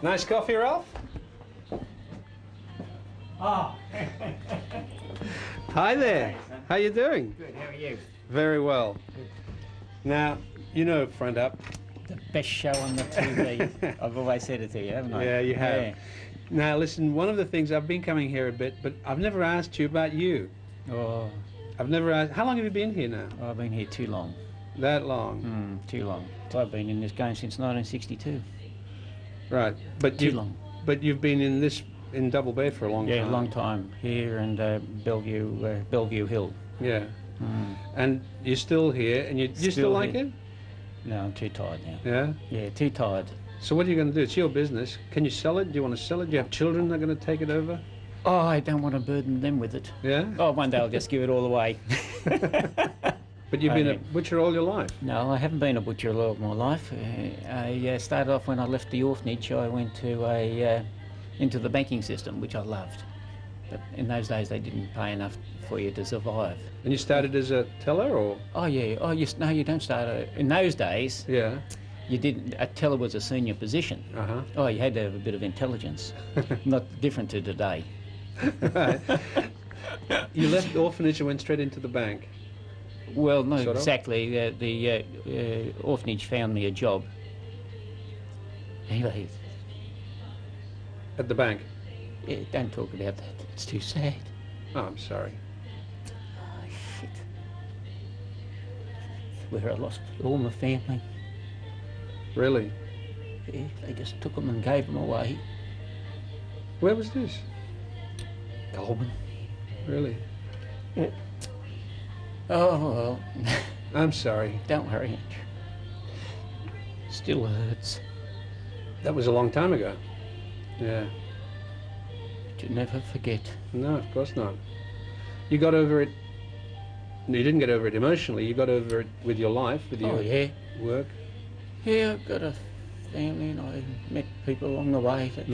Nice coffee, Ralph? Oh. Hi there. How you doing? Good, how are you? Very well. Good. Now, you know Front Up. The best show on the TV. I've always said it to you, haven't I? Yeah, you have. Yeah. Now, listen, one of the things, I've been coming here a bit, but I've never asked you about you. Oh, I've never asked, how long have you been here now? I've been here too long. That long? Too long. I've been in this game since 1962. Right. But Too long. But you've been in Double Bay for a long time. Yeah, a long time. Here and Bellevue Hill. Yeah. And you're still here, and you still like here. it? No, I'm too tired now. Yeah? Yeah, too tired. So what are you going to do? It's your business. Can you sell it? Do you want to sell it? Do you have children that are going to take it over? Oh, I don't want to burden them with it. Yeah? Oh, one day I'll just give it all away. But you've been a butcher all your life? No, I haven't been a butcher all of my life. I started off when I left the orphanage. I went to into the banking system, which I loved. But in those days, they didn't pay enough for you to survive. And you started as a teller, or? Oh yeah. Oh yes. No, you don't start. In those days, Yeah. you didn't. A teller was a senior position. Uh-huh. Oh, you had to have a bit of intelligence. Not different to today. Right. You left the orphanage and went straight into the bank? Well, no, Sort of? exactly. The orphanage found me a job. Anyway, At the bank? yeah, don't talk about that. It's too sad. Oh, I'm sorry. Oh, shit. Where I lost all my family. Really? Yeah, they just took them and gave them away. Where was this? Goldman. Really? Yeah. Oh, well. I'm sorry. Don't worry, Andrew. Still hurts. That was a long time ago. Yeah. But you never forget. No, of course not. You got over it. No, you didn't get over it emotionally. You got over it with your life, with your yeah. work. Yeah, I've got a family and I met people along the way. That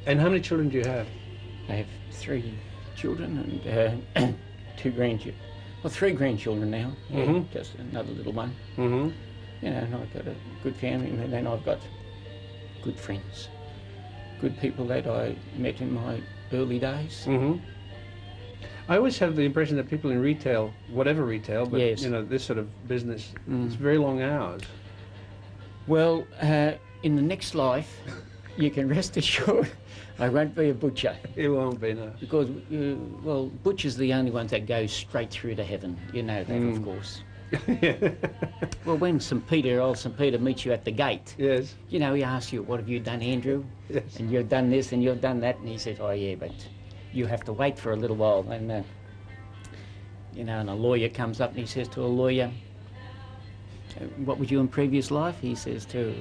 And how many children do you have? I have 3 children and 2 grandchildren. Well, 3 grandchildren now. Yeah, just another little one. Mm-hmm. You know, and I've got a good family, and then I've got good friends, good people that I met in my early days. Mm-hmm. I always have the impression that people in retail, whatever retail, but Yes. you know, this sort of business, it's very long hours. Well, in the next life, you can rest assured I won't be a butcher. It won't be, no. Because, well, butchers are the only ones that go straight through to heaven. You know that, of course. Yeah. Well, when old St. Peter meets you at the gate, Yes. you know, he asks you, what have you done, Andrew? Yes. And you've done this and you've done that. And he says, oh, yeah, but you have to wait for a little while. And, you know, and a lawyer comes up and he says to a lawyer, what was you in previous life? He says to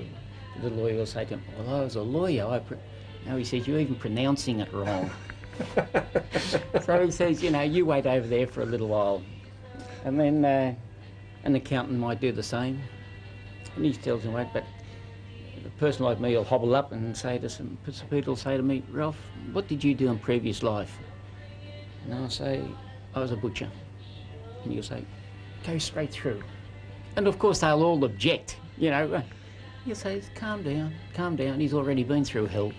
the lawyer, will say to him, well, I was a lawyer. No, he says, you're even pronouncing it wrong. So he says, you know, you wait over there for a little while. And then an accountant might do the same. And he tells him, wait, but a person like me will hobble up and say to some people will say to me, Ralph, what did you do in previous life? And I'll say, I was a butcher. And he'll say, go straight through. And of course they'll all object, you know. He'll say, calm down, he's already been through hell.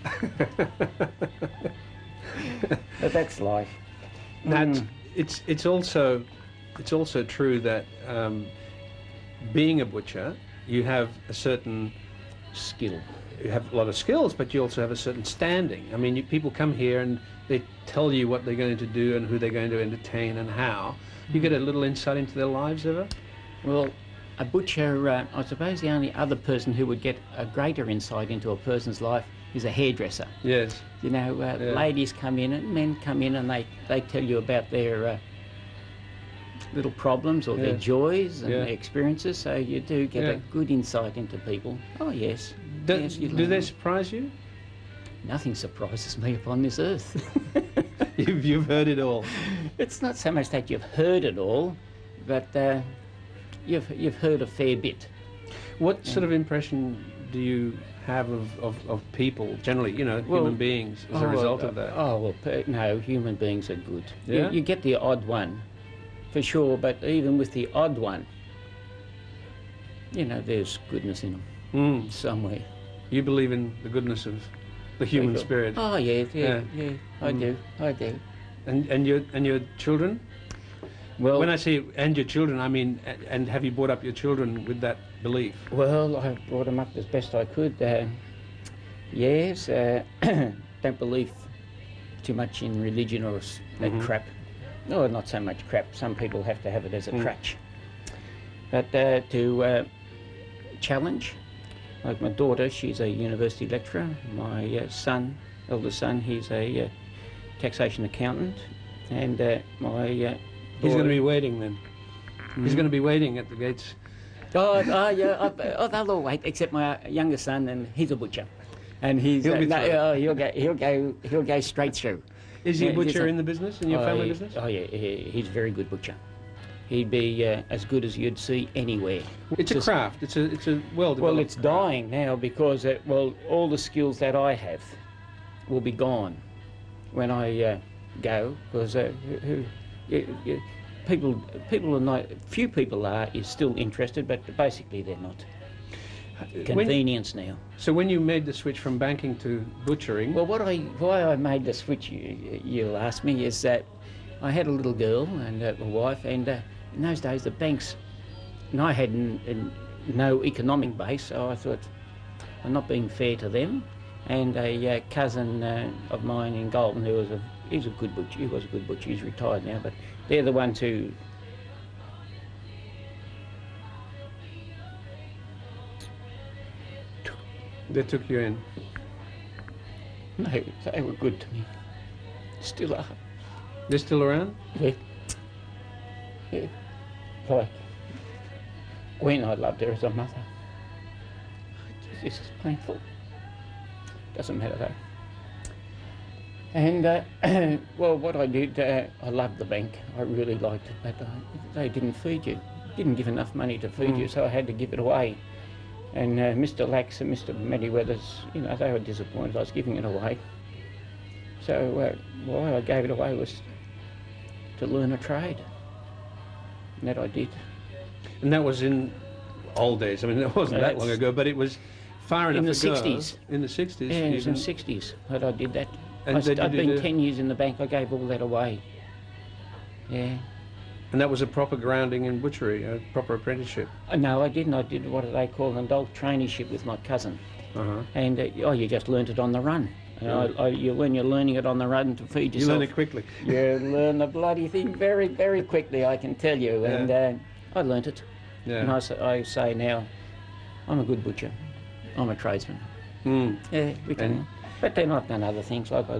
But that's life. It's also true that being a butcher, you have a certain Skill. You have a lot of skills, but you also have a certain standing. I mean, people come here and they tell you what they're going to do and who they're going to entertain and how. You get a little insight into their lives ever? Well, a butcher, I suppose the only other person who would get a greater insight into a person's life is a hairdresser. Yes. You know, ladies come in and men come in and they tell you about their little problems or their joys and their experiences, so you do get a good insight into people. Oh yes. Do they surprise you? Nothing surprises me upon this earth. You've heard it all. It's not so much that you've heard it all, but you've heard a fair bit. What sort of impression do you have of people generally, you know, human beings as a result of that? Oh, well, no, human beings are good. Yeah? You get the odd one, for sure, but even with the odd one, you know, there's goodness in them somewhere. You believe in the goodness of the human spirit. Oh yeah, I do. And your children? Well, when I say and your children, I mean, and have you brought up your children with that belief? Well, I brought them up as best I could. Yes, don't believe too much in religion or that crap. No, not so much crap. Some people have to have it as a crutch. But to challenge, like my daughter, she's a university lecturer. My son, eldest son, he's a taxation accountant. And my he's going to be waiting then. He's going to be waiting at the gates. Oh yeah, they'll all wait, except my younger son, and he's a butcher. And he'll go straight through. Is he a butcher in the business, in your family business? Oh yeah, he's a very good butcher. He'd be as good as you'd see anywhere. It's a craft. It's a well-developed. Well, it's dying now because all the skills that I have will be gone when I go, because people are not. Few people are still interested, but basically they're not. Convenience now. So when you made the switch from banking to butchering... Well, why I made the switch, you'll ask me, is that I had a little girl and a wife, and in those days the banks, and I had no economic base, so I thought I'm not being fair to them. And a cousin of mine in Goulburn, he's a good butcher, he was a good butcher, he's retired now, but they're the ones who... They took you in? No, they were good to me. Still are. They're still around? Yeah. Yeah. Like, when I loved her as a mother. This is painful. Doesn't matter though. And, well, what I did, I loved the bank. I really liked it, but they didn't feed you. Didn't give enough money to feed you, so I had to give it away. And Mr. Lax and Mr. Manyweathers, they were disappointed I was giving it away. So why I gave it away was to learn a trade. And that I did. And that was in old days. I mean, it wasn't that long ago, but it was far enough ago. In the 60s. In the 60s? Yeah, it was in the 60s that I did that. And I've been 10 years in the bank, I gave all that away. Yeah. And that was a proper grounding in butchery, a proper apprenticeship? No, I didn't. I did what they call an adult traineeship with my cousin. And you just learnt it on the run. When you're learning it on the run to feed yourself... You learn it quickly. You learn the bloody thing very, very quickly, I can tell you. Yeah. And I learnt it. Yeah. And I say now, I'm a good butcher. I'm a tradesman. Yeah, we can. But then I've done other things, like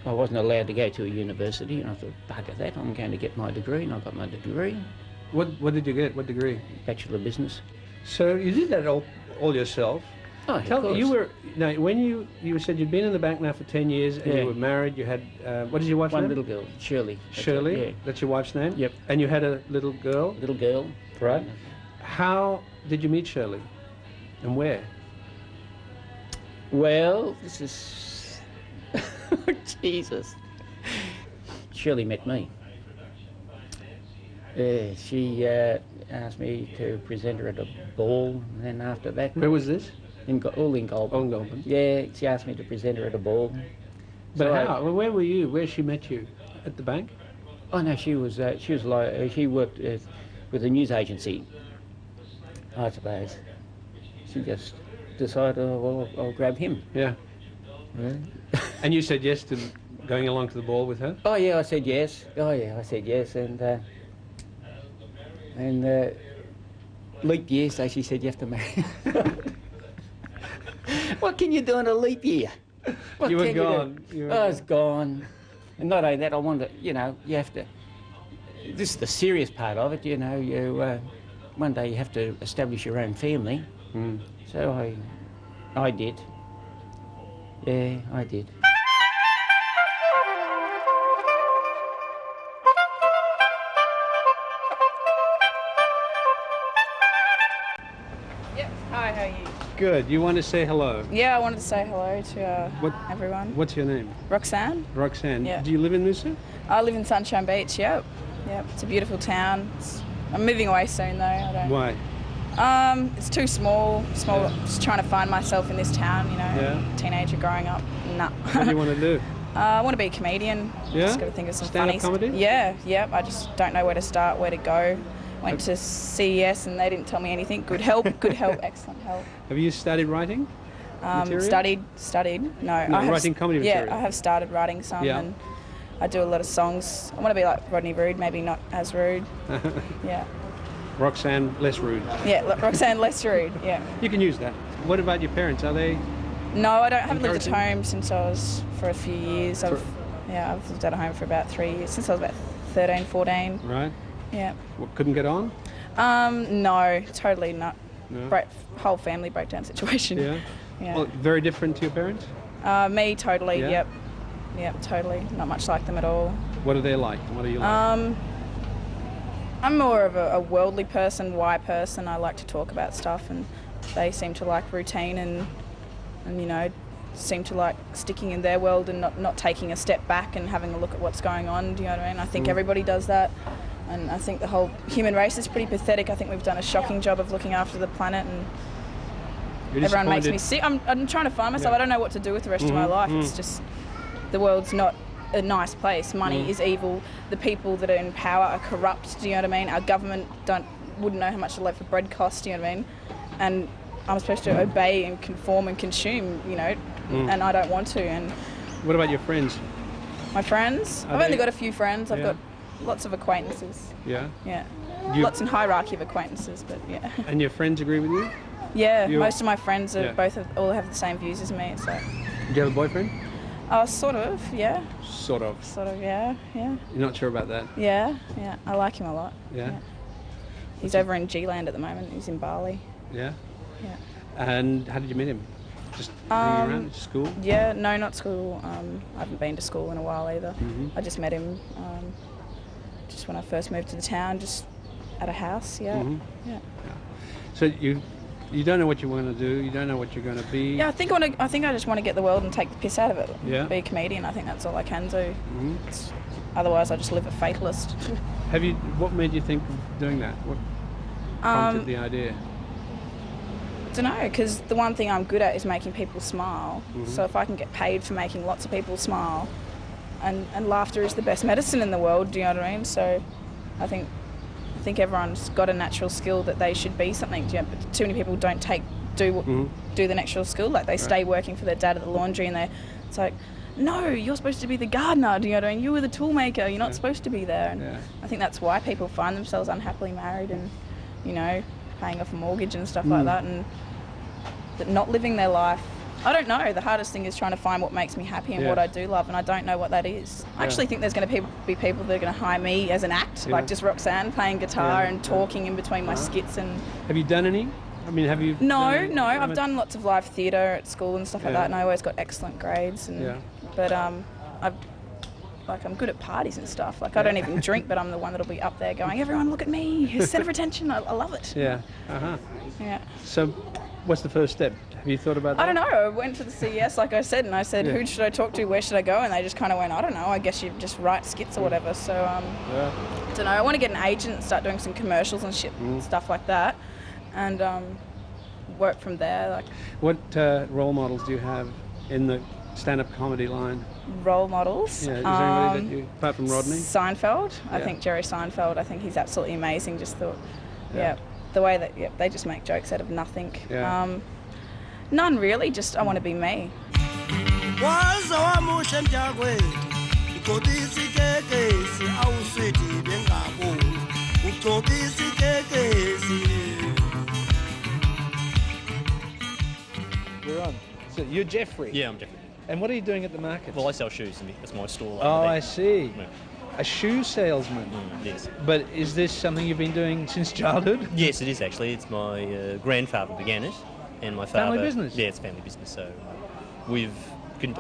I wasn't allowed to go to a university, and I thought, bugger that, I'm going to get my degree, and I got my degree. What did you get? What degree? Bachelor of Business. So you did that all yourself? Oh, of course. When you said you'd been in the bank now for 10 years, and you were married, you had, what is your wife's name? One little girl, Shirley. Shirley? Yeah. That's your wife's name? Yep. And you had a little girl? Little girl. Right. How did you meet Shirley? And where? Well, this is... Jesus. Shirley met me. She asked me to present her at a ball, and then after that... Where was this? All in Goulburn. Oh, in Goulburn. Yeah, she asked me to present her at a ball. But so how? Where were you? Where she met you? At the bank? Oh no, she worked with a news agency, I suppose. She just decided, I'll grab him. Yeah. And you said yes to going along to the ball with her? Oh yeah, I said yes. Oh yeah, I said yes, and leap year, so she said you have to marry. What can you do in a leap year? You were gone. I was gone. And not only that, I wanted to, you have to, this is the serious part of it, one day you have to establish your own family. So I did. Yeah, I did. Yep. Hi, how are you? Good. You want to say hello? Yeah, I wanted to say hello to everyone. What's your name? Roxanne. Roxanne. Yeah. Do you live in Noosa? I live in Sunshine Beach, yep. Yep, it's a beautiful town. I'm moving away soon though. Why? It's too small. Just trying to find myself in this town, you know. Yeah. Teenager growing up. Nah. What do you want to do? I want to be a comedian. Yeah? Just got to think of some Stand-up funny comedy? Yeah. I just don't know where to start, where to go. Went to CES and they didn't tell me anything. Good help, excellent help. Have you studied writing? Material? Studied. No, writing comedy material. Yeah, I have started writing some, and I do a lot of songs. I want to be like Rodney Rude, maybe not as rude. Yeah. Roxanne, less rude. Yeah, Roxanne, less rude. Yeah. You can use that. What about your parents? Are they? No, I haven't lived at home since I was for a few years. I've lived at home for about 3 years since I was about 13, 14. Right. Yeah. What, couldn't get on? No, totally not. No. Whole family breakdown situation. Yeah. Yeah. Well, very different to your parents? Me, totally. Yeah? Yep, totally. Not much like them at all. What are they like? What are you like? I'm more of a worldly person, why person. I like to talk about stuff, and they seem to like routine and you know, seem to like sticking in their world and not taking a step back and having a look at what's going on. Do you know what I mean? I think everybody does that, and I think the whole human race is pretty pathetic. I think we've done a shocking job of looking after the planet, and everyone makes me sick. I'm trying to find myself. I don't know what to do with the rest of my life. It's just the world's not a nice place. Money is evil. The people that are in power are corrupt. Do you know what I mean? Our government wouldn't know how much a loaf of bread costs. Do you know what I mean? And I'm supposed to obey and conform and consume, you know, and I don't want to. And what about your friends? my friends? I've only got a few friends. I've got lots of acquaintances. Yeah. Yeah. Lots in hierarchy of acquaintances, but yeah. And your friends agree with you? Yeah, most of my friends are all have the same views as me. So. Do you have a boyfriend? Sort of, yeah. Sort of. Sort of, yeah. You're not sure about that? Yeah. I like him a lot. Yeah. He's over in G-Land at the moment. He's in Bali. Yeah. Yeah. And how did you meet him? Just hanging around school? Yeah, no, not school. I haven't been to school in a while either. I just met him just when I first moved to the town, just at a house. Yeah. So you don't know what you want to do. You don't know what you're going to be. Yeah, I think I just want to get the world and take the piss out of it. Yeah. Be a comedian. I think that's all I can do. Otherwise, I just live a fatalist. What made you think of doing that? What prompted the idea? I don't know, because the one thing I'm good at is making people smile. So if I can get paid for making lots of people smile, and laughter is the best medicine in the world. Do you know what I mean? So I think everyone's got a natural skill that they should be something. But too many people don't do the natural skill. Like they stay working for their dad at the laundry, and it's like, no, you're supposed to be the gardener. Do you know what I mean? You were the tool maker. You're not supposed to be there. And I think that's why people find themselves unhappily married and, you know, paying off a mortgage and stuff like that, and not living their life. I don't know. The hardest thing is trying to find what makes me happy and what I do love, and I don't know what that is. I actually think there's going to be people that are going to hire me as an act, like just Roxanne playing guitar and talking in between my skits. And have you done any? I mean, have you? No. I've done lots of live theatre at school and stuff like that, and I always got excellent grades. But I'm good at parties and stuff. Like I don't even drink, but I'm the one that'll be up there going, "Everyone, look at me! Centre of attention." I love it. Yeah. Yeah. So, what's the first step? Have you thought about that? I don't know. I went to the CES, like I said, and I said, who should I talk to? Where should I go? And they just kind of went, I don't know. I guess you just write skits or whatever. So, I don't know. I want to get an agent and start doing some commercials and shit, stuff like that, and work from there. Like, what role models do you have in the stand-up comedy line? Role models? Yeah. Is there anybody that you, apart from Rodney? Seinfeld. I think Jerry Seinfeld. I think he's absolutely amazing. Just the way that they just make jokes out of nothing. Yeah. None really. Just I want to be me. We're on. So you're Jeffrey? Yeah, I'm Jeffrey. And what are you doing at the market? Well, I sell shoes, and that's my store. Oh, I see. Yeah. A shoe salesman? Yes. But is this something you've been doing since childhood? Yes, it is actually. It's my grandfather began it, and my father... Family business? Yeah, it's family business, so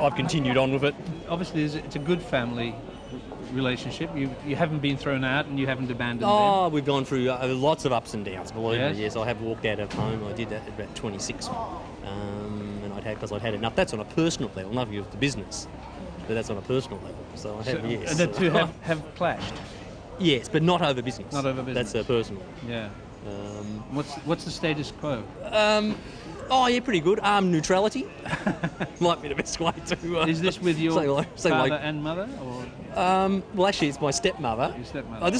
I've continued on with it. Obviously, it's a good family relationship. You haven't been thrown out and you haven't abandoned them. Oh, we've gone through lots of ups and downs, believe me. Yes, I have walked out of home. I did that at about 26. Because I'd had enough. That's on a personal level, not with the business, but that's on a personal level. So I have, yes. And the two have clashed? Yes, but not over business. Not over business. That's personal. Yeah. What's the status quo? Oh, yeah, pretty good. Neutrality might be the best way to... Is this with your say father and mother? Or? Well, actually, it's my stepmother. Your stepmother.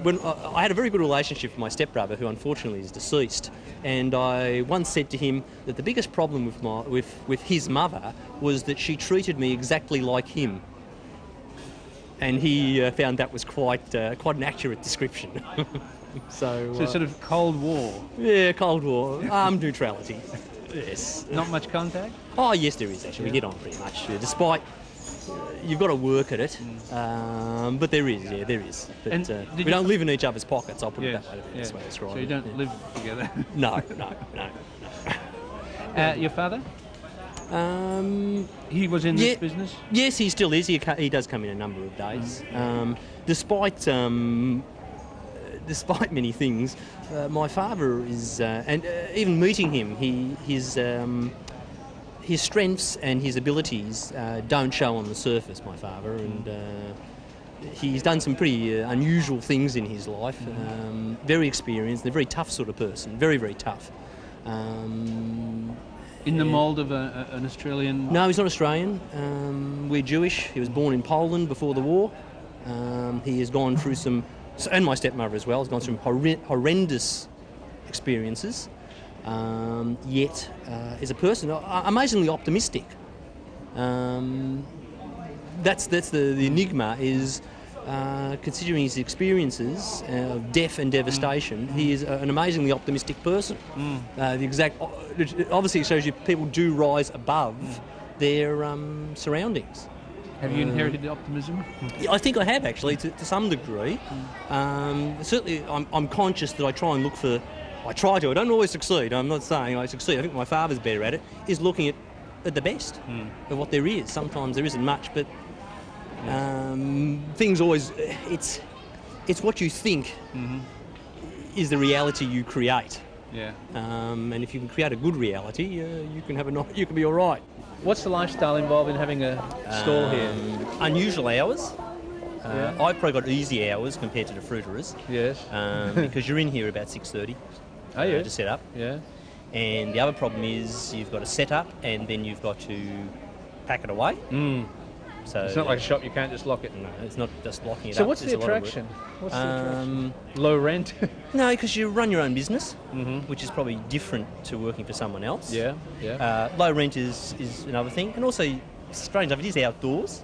When I had a very good relationship with my stepbrother, who unfortunately is deceased, and I once said to him that the biggest problem with his mother was that she treated me exactly like him. And he found that was quite an accurate description. So sort of Cold War. Yeah, Cold War. Armed neutrality. Yes. Not much contact? Oh, yes, there is actually. We get on pretty much. Despite you've got to work at it, but there is. Yeah, there is. But we don't live in each other's pockets. I'll put it that way. That's the way I describe it. So you don't live together? No. Your father? He was in this business? Yes, he still is. He does come in a number of days. Despite many things, my father is, and even meeting him, his strengths and his abilities don't show on the surface, my father, and he's done some pretty unusual things in his life. Very experienced, and a very tough sort of person, very, very tough. In the mould of an Australian... No, he's not Australian. We're Jewish. He was born in Poland before the war. He has gone through some... And my stepmother as well has gone through horrendous experiences, yet is a person amazingly optimistic. That's the enigma is, considering his experiences of death and devastation, he is an amazingly optimistic person. Obviously it shows you people do rise above their surroundings. Have you inherited the optimism? I think I have, actually, to some degree. Certainly, I'm conscious that I try and look for... I don't always succeed. I'm not saying I succeed. I think my father's better at it, is looking at the best of what there is. Sometimes there isn't much, but things always... It's what you think is the reality you create. Yeah. And if you can create a good reality, you can be all right. What's the lifestyle involved in having a stall here? Unusual hours. I've probably got easy hours compared to the fruiterers. Yes. Because you're in here about 6:30 to set up. Yeah. And the other problem is you've got to set up and then you've got to pack it away. So it's not like a shop, you can't just lock it. No, it's not just locking it up. So what's the attraction? Low rent? No, because you run your own business, which is probably different to working for someone else. Yeah. Low rent is another thing. And also, strange enough, it is outdoors.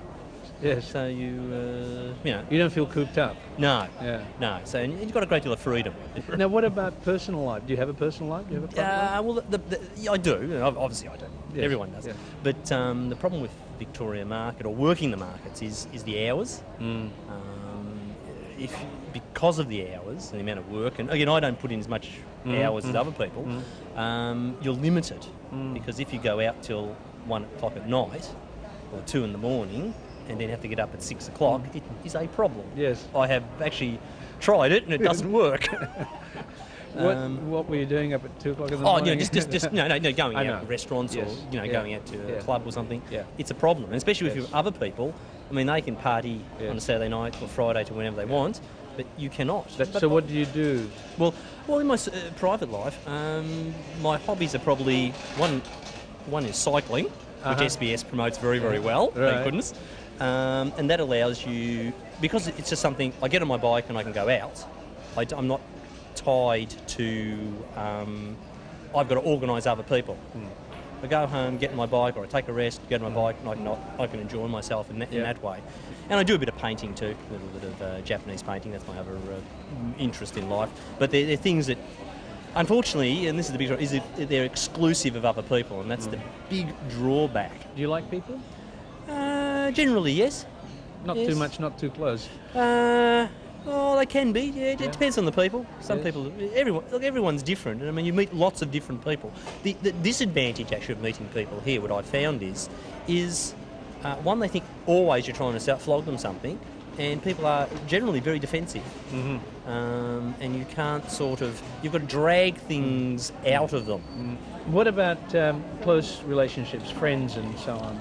Yes. So you don't feel cooped up? No. Yeah. No. So and you've got a great deal of freedom. Now, what about personal life? Do you have a personal life? Do you have a private life? Well, I do. Obviously, I do. Yes. Everyone does. Yeah. But the problem with Victoria Market or working the markets is the hours. Because of the hours and the amount of work, and again, I don't put in as much hours as other people. You're limited because if you go out till 1 o'clock at night or 2 in the morning, and then have to get up at 6 o'clock, it is a problem. Yes. I have actually tried it and it doesn't work. What were you doing up at 2 o'clock in the morning? Going out to restaurants or going out to a club or something. Yeah. It's a problem, and especially if you're other people. I mean, they can party on a Saturday night or Friday to whenever they want, but you cannot. So what do you do? Well, in my private life, my hobbies are probably one is cycling, which SBS promotes very, very well. Right. Thank goodness. And that allows you, because it's just something, I get on my bike and I can go out. I'm not tied to, I've got to organise other people. I go home, get on my bike, or I take a rest, get on my bike, and I can enjoy myself in that way. And I do a bit of painting too, a little bit of Japanese painting. That's my other interest in life. But they're things that, unfortunately, and this is the big problem, is that they're exclusive of other people, and that's the big drawback. Do you like people? Generally, yes. Not too much, not too close. They can be. Yeah, it depends on the people. Some people, everyone's different. I mean, you meet lots of different people. The disadvantage actually of meeting people here, what I've found is one, they think always you're trying to flog them something, and people are generally very defensive. And you can't you've got to drag things out of them. What about close relationships, friends and so on?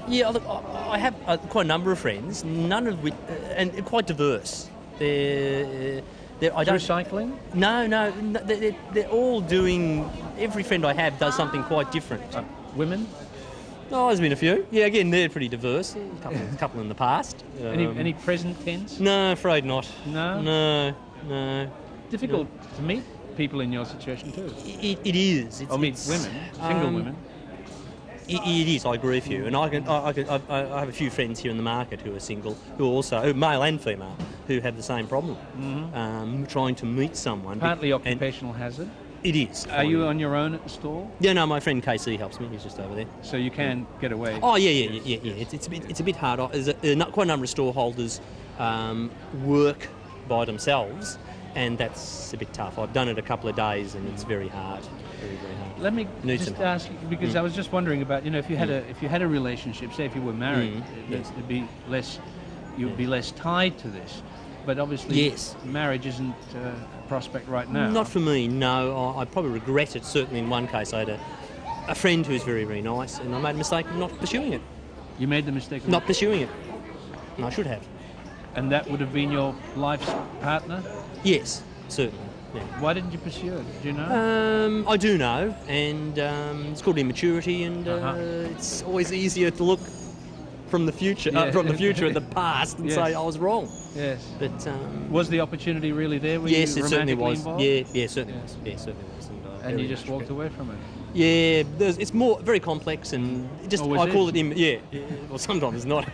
Look, I have quite a number of friends, none of which, and quite diverse. I Through don't. cycling? No, they're all doing. Every friend I have does something quite different. Women? Oh, there's been a few. Yeah, again, they're pretty diverse. A couple in the past. Any present tense? No, afraid not. No? No. Difficult to meet people in your situation too. It is. Or meet women, single women. It is. I agree with you. And I have a few friends here in the market who are single, male and female, who have the same problem. Trying to meet someone. Partly occupational hazard. It is. Are you on your own at the stall? Yeah, no, my friend KC helps me. He's just over there. So you can get away? Oh, yeah. It's a bit hard. Quite a number of store holders work by themselves, and that's a bit tough. I've done it a couple of days, and it's very hard. Very, very hard. Let me just ask you, because I was just wondering about, if you had a relationship, say if you were married, it'd be less, you'd be less tied to this. But obviously, marriage isn't a prospect right now. Not for me, no. I probably regret it. Certainly, in one case, I had a friend who's very, very nice, and I made a mistake of not pursuing it. You made the mistake of not pursuing it. And I should have. And that would have been your life's partner? Yes, certainly. Yeah. Why didn't you pursue it? Do you know? I do know, and it's called immaturity, and it's always easier to look from the future, at the past, and say I was wrong. Yes. But was the opportunity really there? Were yes, you it certainly was. involved? Yeah, certainly was. Yeah, certainly was. And you just walked away from it. Yeah, it's more very complex, and just Always I call it. Yeah. Well, sometimes it's not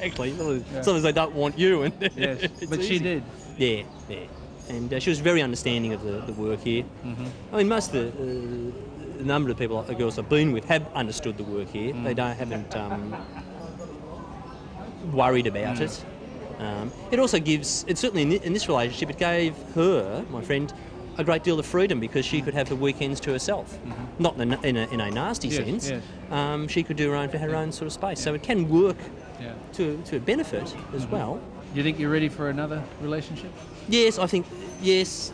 actually. Sometimes they don't want you, and yes, but she did. Yeah. And she was very understanding of the work here. I mean, most of the number of people, the girls I've been with, have understood the work here. They haven't worried about it. It also gives, it certainly in this relationship, it gave her, my friend, a great deal of freedom because she could have the weekends to herself. Not in a nasty sense. Yes. She could do had her own sort of space. So it can work to a benefit as well. Do you think you're ready for another relationship? Yes, I think yes.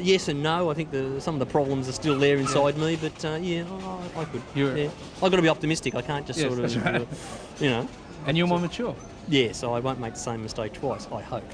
Yes and no. I think some of the problems are still there inside me, but I could. I've got to be optimistic. I can't just sort of, right. And you're more mature. Yeah, so I won't make the same mistake twice, I hope.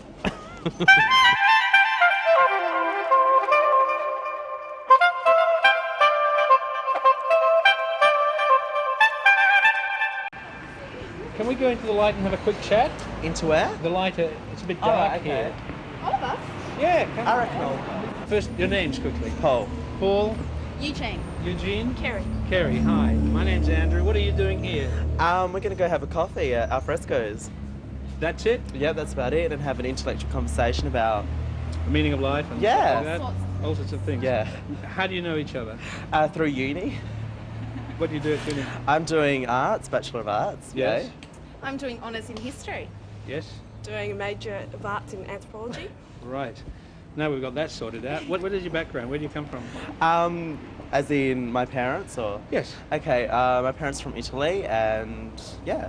Can we go into the light and have a quick chat? Into where? The light, it's a bit dark here. All of us? Yeah, come I reckon First, your names quickly. Paul. Paul. Eugene. Eugene. Kerry. Kerry, hi. My name's Andrew. What are you doing here? We're going to go have a coffee at Alfresco's. That's it? Yeah, that's about it, and have an intellectual conversation about... The meaning of life and Yeah. stuff like that? All sorts of things. Yeah. How do you know each other? Through uni. What do you do at uni? I'm doing arts, Bachelor of Arts. Yes. Yay. I'm doing honours in history. Yes. Doing a major of arts in anthropology. Right. Now we've got that sorted out. What is your background? Where do you come from? As in my parents, or? Yes. Okay, my parents from Italy, and yeah.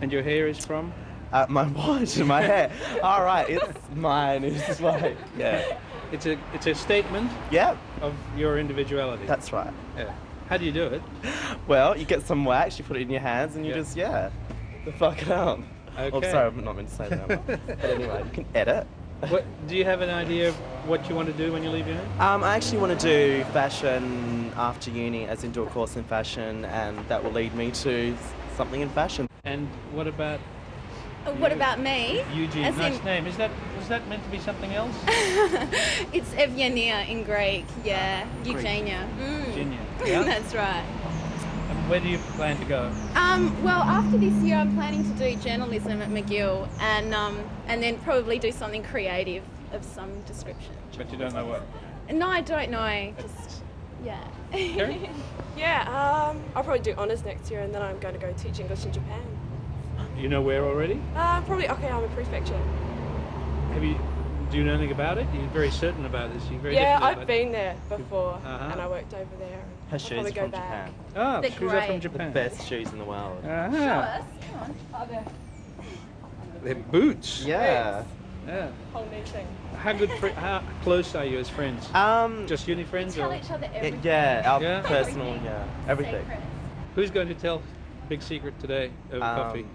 And your hair is from? My what? My hair. All right, it's mine. It's like, yeah. It's a statement Yep. of your individuality. That's right. Yeah. How do you do it? Well, you get some wax, you put it in your hands, and you just, the fuck it out. Okay. Oh, sorry, I'm not meant to say that. But anyway, you can edit. Do you have an idea of what you want to do when you leave uni? I actually want to do fashion after uni, as in do a course in fashion, and that will lead me to something in fashion. And what about What about me? Eugene? As Nice in- name. Was that meant to be something else? It's Eugenia in Greek, yeah. Eugenia. Eugenia. Yeah? That's right. And where do you plan to go? Well, after this year, I'm planning to do journalism at McGill and then probably do something creative of some description. But you don't know what. No, I don't know. Just, yeah. Kerry? Yeah, I'll probably do honours next year, and then I'm going to go teach English in Japan. You know where already? Probably Okayama Prefecture. Do you know anything about it? You're very certain about this. You're very Yeah, definite I've about been there before, Uh-huh. and I worked over there. Her I'll shoes probably are go from back. Japan. Oh, They're shoes are from great. The Japan. best shoes in the world. Uh-huh. Show us. Come on. They're boots. Yeah. Yeah. Whole new thing. How close are you as friends? Just uni friends, Tell or each other everything. Yeah, our Yeah? personal, everything. Secrets. who's going to tell big secret today over coffee?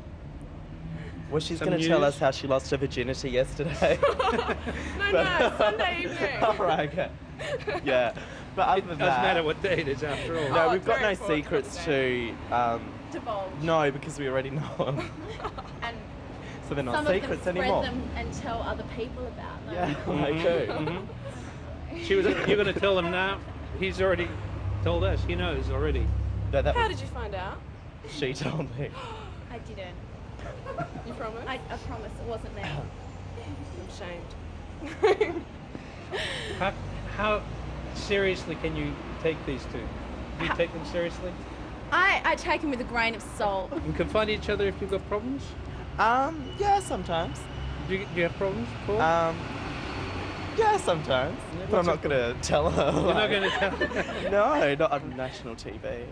Well, she's going to tell us how she lost her virginity yesterday. No, Sunday evening. All right, okay. Yeah. But other than It that... doesn't matter what day it is after all. No, Oh, we've got no very important secrets today. to... Divulge. no, because we already know them. And So they're not some secrets of them anymore. spread them and tell other people about them. Yeah, I do. You're going to tell him now? He's already told us. He knows already. No, that How was, did you find out? she told me. I didn't. You promise? I promise it wasn't me. I'm ashamed. How seriously can you take these two? Do you take them seriously? I take him with a grain of salt. You can confide each other if you've got problems? Yeah, sometimes. Do you have problems, Paul? Yeah, sometimes. But I'm not going to tell her. You're not going to tell No, not on national TV.